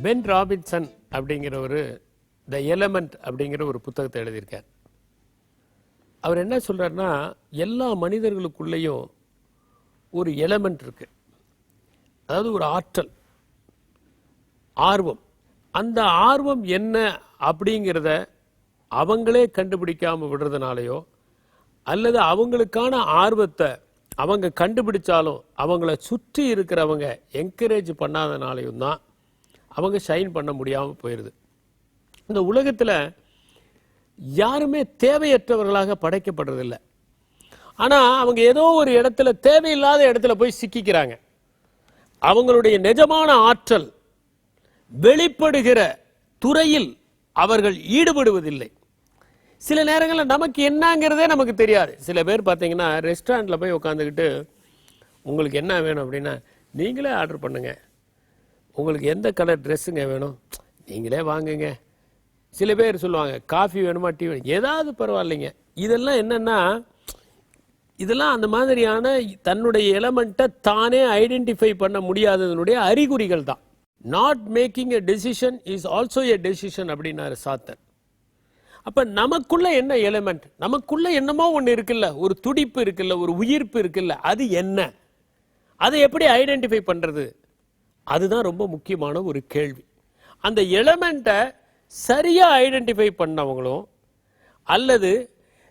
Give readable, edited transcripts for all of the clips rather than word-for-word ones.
Pen Robinson அப்படிங்கிற ஒரு த element அப்படிங்கிற ஒரு புத்தகத்தை எழுதியிருக்கார். அவர் என்ன சொல்றாருன்னா, எல்லா மனிதர்களுக்குள்ளேயும் ஒரு எலமெண்ட் இருக்கு, அதாவது ஒரு ஆற்றல், ஆர்வம். அந்த ஆர்வம் என்ன அப்படிங்கிறத அவங்களே கண்டுபிடிக்காம விடுறதுனாலையோ அல்லது அவங்களுக்கான ஆர்வத்தை அவங்க கண்டுபிடிச்சாலும் அவங்கள சுற்றி இருக்கிறவங்க என்கரேஜ் பண்ணாதனாலையும் தான் அவங்க ஷைன் பண்ண முடியாமல் போயிடுது. இந்த உலகத்தில் யாருமே தேவையற்றவர்களாக படைக்கப்படுறதில்லை. ஆனால் அவங்க ஏதோ ஒரு இடத்துல தேவையில்லாத இடத்துல போய் சிக்கிக்கிறாங்க. அவங்களுடைய நிஜமான ஆற்றல் வெளிப்படுகிற துறையில் அவர்கள் ஈடுபடுவதில்லை. சில நேரங்களில் நமக்கு என்னங்கிறதே நமக்கு தெரியாது. சில பேர் பார்த்தீங்கன்னா ரெஸ்டாரண்ட்டில் போய் உட்காந்துக்கிட்டு உங்களுக்கு என்ன வேணும் அப்படின்னா நீங்களே ஆர்டர் பண்ணுங்க, உங்களுக்கு எந்த கலர் ட்ரெஸ்ஸுங்க வேணும் நீங்களே வாங்குங்க. சில பேர் சொல்லுவாங்க காஃபி வேணுமா டீ வேணும், ஏதாவது பரவாயில்லைங்க. இதெல்லாம் என்னென்னா, இதெல்லாம் அந்த மாதிரியான தன்னுடைய எலமெண்ட்டை தானே ஐடென்டிஃபை பண்ண முடியாததனுடைய அறிகுறிகள் தான். Not making a decision is also a decision அப்படின்னாரு சாத்தன். அப்போ நமக்குள்ள என்ன எலிமெண்ட், நமக்குள்ள என்னமோ ஒன்று இருக்குல்ல, ஒரு துடிப்பு இருக்குல்ல, ஒரு உயிர்ப்பு இருக்குல்ல, அது என்ன, அதை எப்படி ஐடென்டிஃபை பண்ணுறது, அதுதான் ரொம்ப முக்கியமான ஒரு கேள்வி. அந்த எலிமெண்ட்டை சரியாக ஐடென்டிஃபை பண்ணவங்களும் அல்லது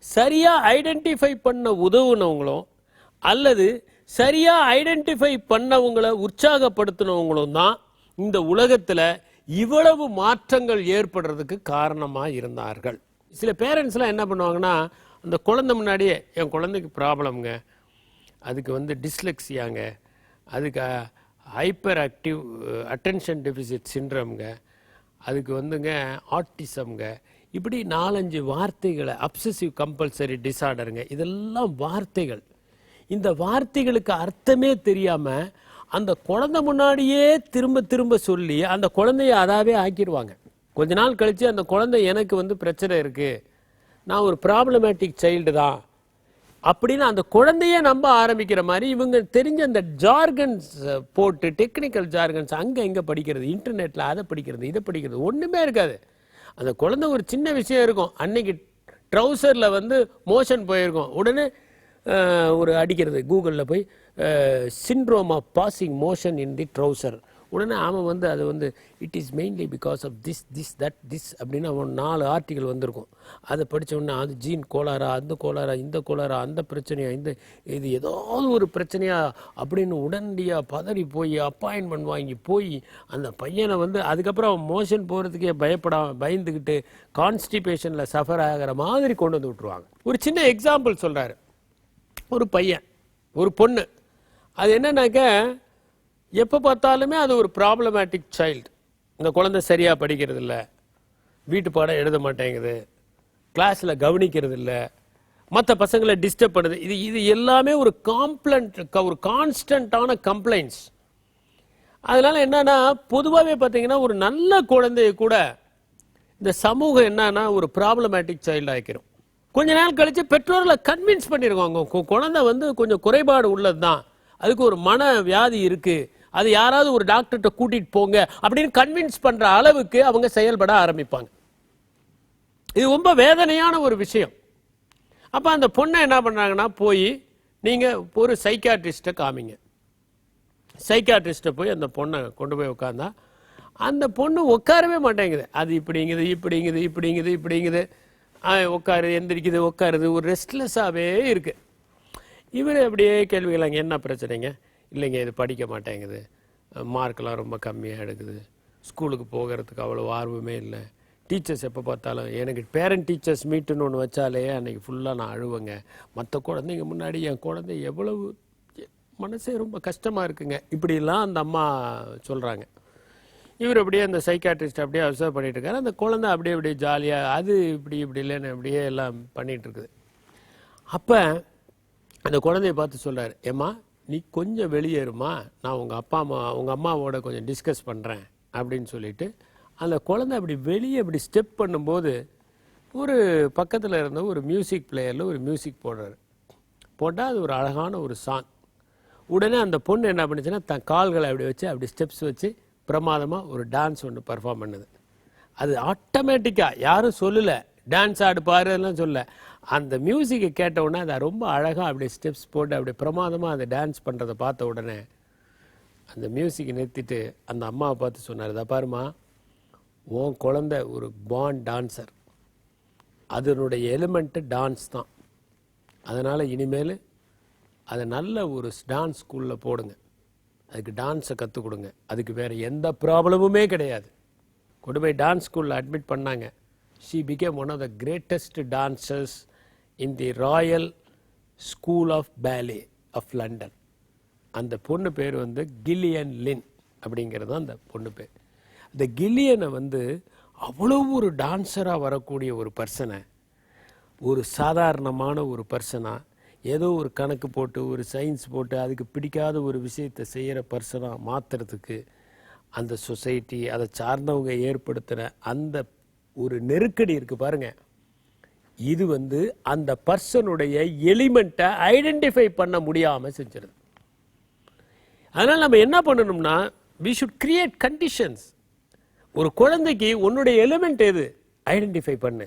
சரியாக ஐடென்டிஃபை பண்ண உதவுனவங்களும் அல்லது சரியாக ஐடென்டிஃபை பண்ணவங்களை உற்சாகப்படுத்தினவங்களும் தான் இந்த உலகத்தில் இவ்வளவு மாற்றங்கள் ஏற்படுறதுக்கு காரணமாக இருந்தார்கள். சில பேரண்ட்ஸ்லாம் என்ன பண்ணுவாங்கன்னா, அந்த குழந்தை முன்னாடியே என் குழந்தைக்கு ப்ராப்ளம்ங்க, அதுக்கு டிஸ்லெக்ஸியாங்க, அதுக்கு ஹைப்பர் ஆக்டிவ் அட்டென்ஷன் டெஃபிசிட் சிண்ட்ரம்ங்க, அதுக்கு ஆட்டிசம்ங்க, இப்படி 4-5 வார்த்தைகளை, அப்சசிவ் கம்பல்சரி டிசார்டருங்க, இதெல்லாம் வார்த்தைகள். இந்த வார்த்தைகளுக்கு அர்த்தமே தெரியாமல் அந்த குழந்தை முன்னாடியே திரும்ப திரும்ப சொல்லி அந்த குழந்தைய அதாவே ஆக்கிடுவாங்க. கொஞ்ச நாள் கழித்து அந்த குழந்தை எனக்கு பிரச்சனை இருக்குது, நான் ஒரு ப்ராப்ளமேட்டிக் சைல்டு தான் அப்படின்னு அந்த குழந்தையே நம்ப ஆரம்பிக்கிற மாதிரி இவங்க தெரிஞ்ச அந்த ஜார்கன்ஸ் போட்டு, டெக்னிக்கல் ஜார்கன்ஸ் அங்கே இங்கே படிக்கிறது, இன்டர்நெட்டில் அதை படிக்கிறது இதை படிக்கிறது ஒன்றுமே இருக்காது. அந்த குழந்தை ஒரு சின்ன விஷயம் இருக்கும், அன்னைக்கு ட்ரௌசரில் மோஷன் போயிருக்கும், உடனே ஒரு அடிக்கிறது கூகுளில் போய் syndrome of passing motion in the trouser, உடனே அவன் அது it is mainly because of this that this அப்படின்னு அவன் 4 ஆர்டிகல் வந்திருக்கும். அதை படித்த உடனே அது ஜீன் கோளாரா, அந்த கோளாரா, இந்த கோளாரா, அந்த பிரச்சனையா, இது ஏதாவது ஒரு பிரச்சனையா அப்படின்னு உடனடியாக பதறி போய் அப்பாயின்மெண்ட் வாங்கி போய் அந்த பையனை அதுக்கப்புறம் அவன் மோஷன் போகிறதுக்கே பயந்துக்கிட்டு கான்ஸ்டிபேஷனில் சஃபர் ஆகிற மாதிரி கொண்டு வந்து விட்டுருவாங்க. ஒரு சின்ன எக்ஸாம்பிள் சொல்கிறாரு. ஒரு பையன் ஒரு பொண்ணு, அது என்னன்னாக்க எப்போ பார்த்தாலுமே அது ஒரு ப்ராப்ளமேட்டிக் சைல்டு. இந்த குழந்தை சரியாக படிக்கிறது இல்லை, வீட்டு பாடம் எழுத மாட்டேங்குது, கிளாஸில் கவனிக்கிறது இல்லை, மற்ற பசங்களை டிஸ்டர்ப் பண்ணுது. இது எல்லாமே ஒரு ஒரு கான்ஸ்டன்டான கம்ப்ளைண்ட்ஸ். அதனால் என்னன்னா, பொதுவாகவே பார்த்தீங்கன்னா ஒரு நல்ல குழந்தைய கூட இந்த சமூகம் என்னன்னா ஒரு ப்ராப்ளமேட்டிக் சைல்டு ஆக்கிரும். கொஞ்ச நாள் கழித்து பெற்றோர்களை கன்வின்ஸ் பண்ணியிருக்காங்க, குழந்தை கொஞ்சம் குறைபாடு உள்ளது தான், அதுக்கு ஒரு மன வியாதி இருக்குது, அது யாராவது ஒரு டாக்டர்கிட்ட கூட்டிகிட்டு போங்க அப்படின்னு கன்வின்ஸ் பண்ணுற அளவுக்கு அவங்க செயல்பட ஆரம்பிப்பாங்க. இது ரொம்ப வேதனையான ஒரு விஷயம். அப்போ அந்த பொண்ணை என்ன பண்ணுறாங்கன்னா, போய் நீங்கள் ஒரு சைக்காட்ரிஸ்ட்டை காமிங்க. சைக்காட்ரிஸ்ட்டை போய் அந்த பொண்ணை கொண்டு போய் உட்காந்தா அந்த பொண்ணு உட்காரவே மாட்டேங்குது. அது இப்படிங்குது உட்காரு, எந்திரிக்குது, உட்காருது, ஒரு ரெஸ்ட்லெஸ்ஸாகவே இருக்குது. இவர் அப்படியே கேள்விகளாங்க, என்ன பிரச்சனைங்க, இல்லைங்க இது படிக்க மாட்டேங்குது, மார்க்கெலாம் ரொம்ப கம்மியாக எடுக்குது, ஸ்கூலுக்கு போகிறதுக்கு அவ்வளோ ஆர்வமே இல்லை, டீச்சர்ஸ் எப்போ பார்த்தாலும் எனக்கு பேரண்ட் டீச்சர்ஸ் மீட்டுன்னு ஒன்று வச்சாலே அன்றைக்கி ஃபுல்லாக நான் அழுவேங்க, மற்ற குழந்தைங்க முன்னாடி என் குழந்தை எவ்வளவு மனசே ரொம்ப கஷ்டமாக இருக்குங்க, இப்படிலாம் அந்த அம்மா சொல்கிறாங்க. இவர் அப்படியே அந்த சைக்காட்ரிஸ்ட் அப்படியே அப்சர்வ் பண்ணிட்டு இருக்காரு. அந்த குழந்தை அப்படியே ஜாலியாக அது இப்படி இல்லைன்னு அப்படியே எல்லாம் பண்ணிகிட்டு இருக்குது. அப்போ அந்த குழந்தைய பார்த்து சொல்கிறார், ஏம்மா நீ கொஞ்சம் வெளியேறுமா, நான் உங்கள் அம்மாவோட கொஞ்சம் டிஸ்கஸ் பண்ணுறேன் அப்படின்னு சொல்லிட்டு அந்த குழந்தை அப்படி வெளியே அப்படி ஸ்டெப் பண்ணும்போது ஒரு பக்கத்தில் இருந்த ஒரு மியூசிக் பிளேயரில் ஒரு மியூசிக் போட்டால் அது ஒரு அழகான ஒரு சாங். உடனே அந்த பொண்ணு என்ன பண்ணுச்சுன்னா தன் கால்களை அப்படி வச்சு அப்படி ஸ்டெப்ஸ் வச்சு பிரமாதமாக ஒரு டான்ஸ் ஒன்று பர்ஃபார்ம் பண்ணுது. அது ஆட்டோமேட்டிக்காக யாரும் சொல்லலை டான்ஸ் ஆடு பாரு எல்லாம் சொல்ல, அந்த மியூசிக்கை கேட்ட உடனே அதை ரொம்ப அழகாக அப்படியே ஸ்டெப்ஸ் போட்டு அப்படியே பிரமாதமாக அந்த டான்ஸ் பண்ணுறதை பார்த்த உடனே அந்த மியூசிக்கை நிறுத்திட்டு அந்த அம்மாவை பார்த்து சொன்னார், இதை பாருமா, உன் குழந்தை ஒரு பார்ன் டான்ஸர், அதனுடைய எலிமெண்ட்டு டான்ஸ் தான். அதனால் இனிமேல் அதை நல்ல ஒரு டான்ஸ் ஸ்கூலில் போடுங்க, அதுக்கு டான்ஸை கற்றுக் கொடுங்க, அதுக்கு வேறு எந்த ப்ராப்ளமுமே கிடையாது. கொண்டு போய் டான்ஸ் ஸ்கூலில் அட்மிட் பண்ணாங்க. She became one of the greatest dancers in the royal school of ballet of London. அந்த பொண்ணு பேர் வந்து கில்லியன் லின் அப்படிங்கிறது தான் அந்த பொண்ணு பேர். இந்த கில்லியனை வந்து அவ்வளோ ஒரு டான்ஸராக வரக்கூடிய ஒரு பர்சனை ஒரு சாதாரணமான ஒரு பர்சனாக ஏதோ ஒரு கணக்கு போட்டு ஒரு சயின்ஸ் போட்டு அதுக்கு பிடிக்காத ஒரு விஷயத்தை செய்கிற பர்சனாக மாற்றுறதுக்கு அந்த சொசைட்டி அதை சார்ந்தவங்க ஏற்படுத்துகிற அந்த ஒரு நெருக்கடி இருக்குது பாருங்கள். இது வந்து அந்த பர்சனுடைய எலிமெண்ட்டை ஐடென்டிஃபை பண்ண முடியாமல் செஞ்சிருது. அதனால் நம்ம என்ன பண்ணணும்னா, we should create conditions. ஒரு குழந்தைக்கு உன்னுடைய எலிமெண்ட் எது ஐடென்டிஃபை பண்ணு,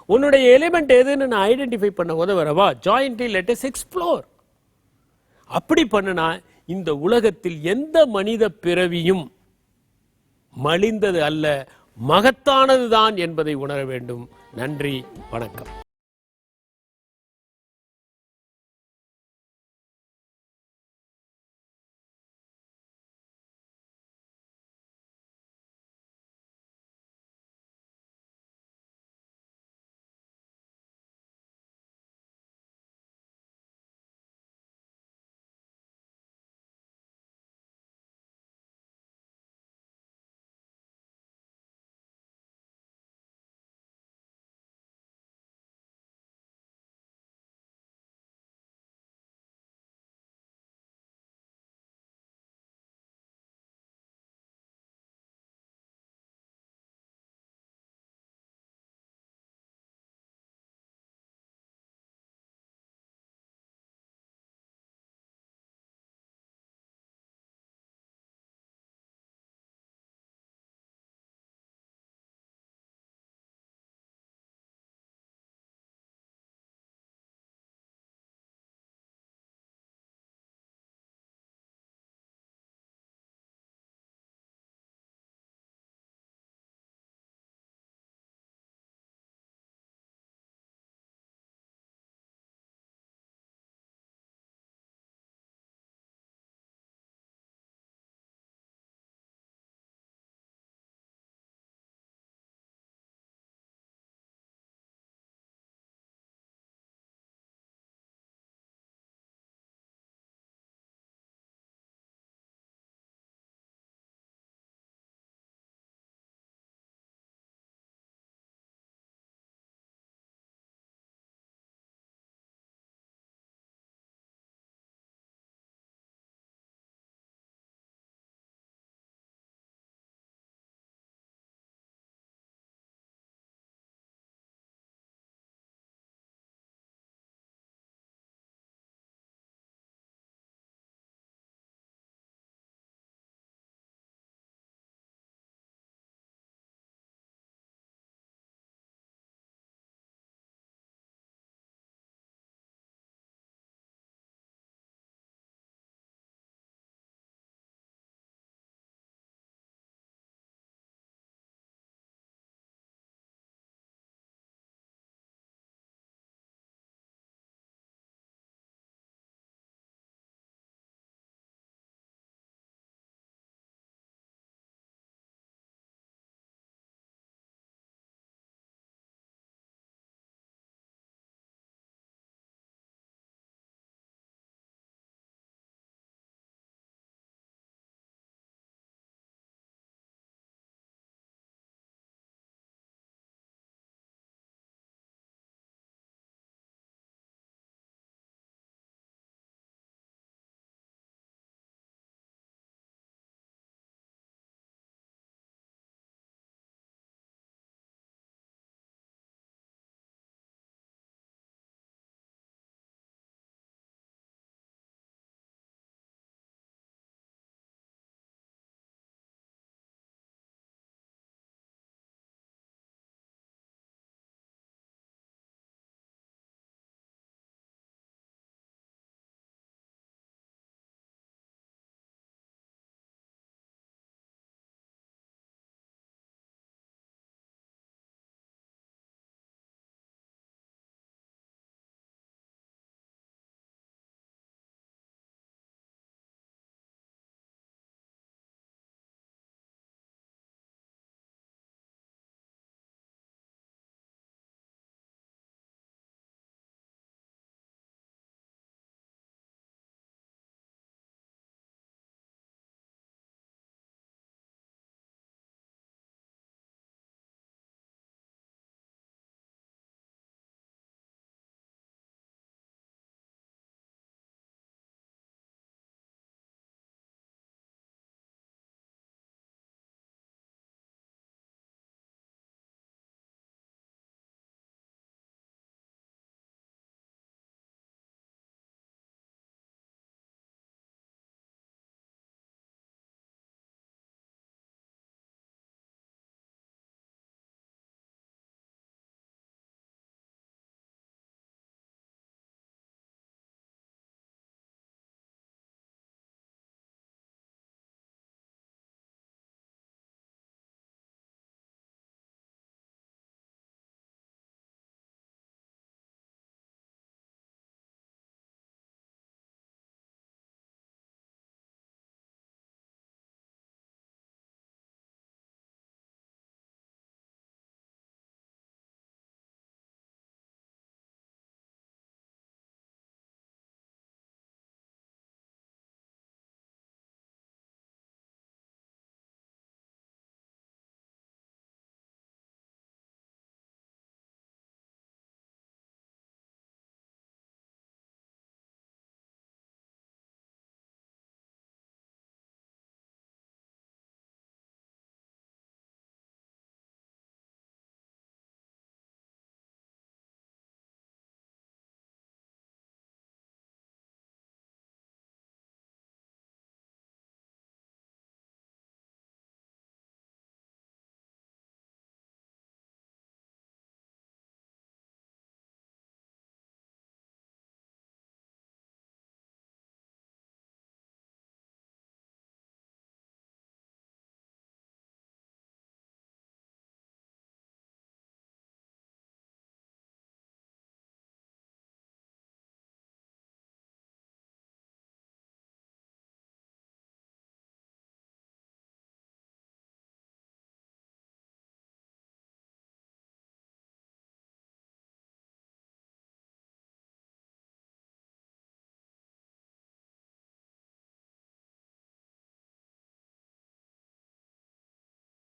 உன்னுடைய எலிமெண்ட் எதுன்னு நான் ஐடென்டிஃபை பண்ண உதவுறவா, ஜாயின்ட்லி லெட் அஸ் எக்ஸ்ப்ளோர். அப்படி பண்ணுனா இந்த உலகத்தில் எந்த மனித பிறவியும் மலிந்தது அல்ல, மகத்தானதுதான் என்பதை உணர வேண்டும். நன்றி, வணக்கம்.